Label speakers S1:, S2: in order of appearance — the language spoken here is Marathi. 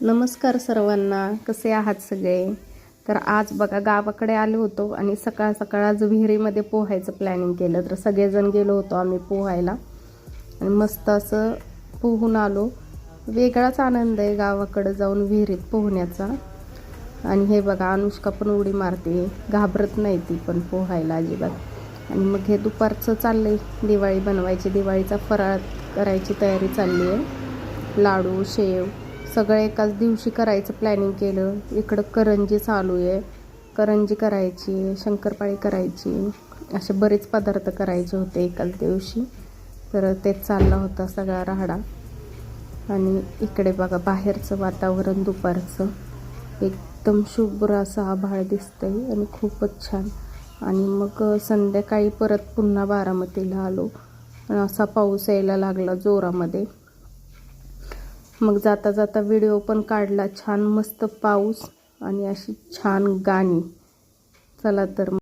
S1: नमस्कार सर्वांना, कसे आहात सगळे? तर आज बघा गावाकडे आलो होतो आणि सकाळ सकाळ आज विहिरीमध्ये पोहायचं प्लॅनिंग केलं. तर सगळेजण गेलो होतो आम्ही पोहायला आणि मस्त असं पोहून आलो. वेगळाच आनंद आहे गावाकडे जाऊन विहिरीत पोहण्याचा. आणि हे बघा अनुष्का पण उडी मारते, घाबरत नाही ती पण पोहायला अजिबात. आणि मग हे दुपारचं चाललंय दिवाळी बनवायची, दिवाळीचा फराळ करायची तयारी चालली आहे. लाडू, शेव सगळं एकाच दिवशी करायचं प्लॅनिंग केलं. इकडं करंजी चालू आहे, करंजी करायची, शंकरपाळी करायची, असे बरेच पदार्थ करायचे होते एकाच दिवशी. तर तेच चालला होता सगळा राहाडा. आणि इकडे बघा बाहेरचं वातावरण दुपारचं एकदम शुभ्र असं आभाळ दिसतंय आणि खूपच छान. आणि मग संध्याकाळी परत पुन्हा बारामतीला आलो आणि असा पाऊस यायला लागला जोरामध्ये. मग जाता जाता व्हिडिओ पण काढला, छान मस्त पाऊस आणि अशी छान गाणी. चला तर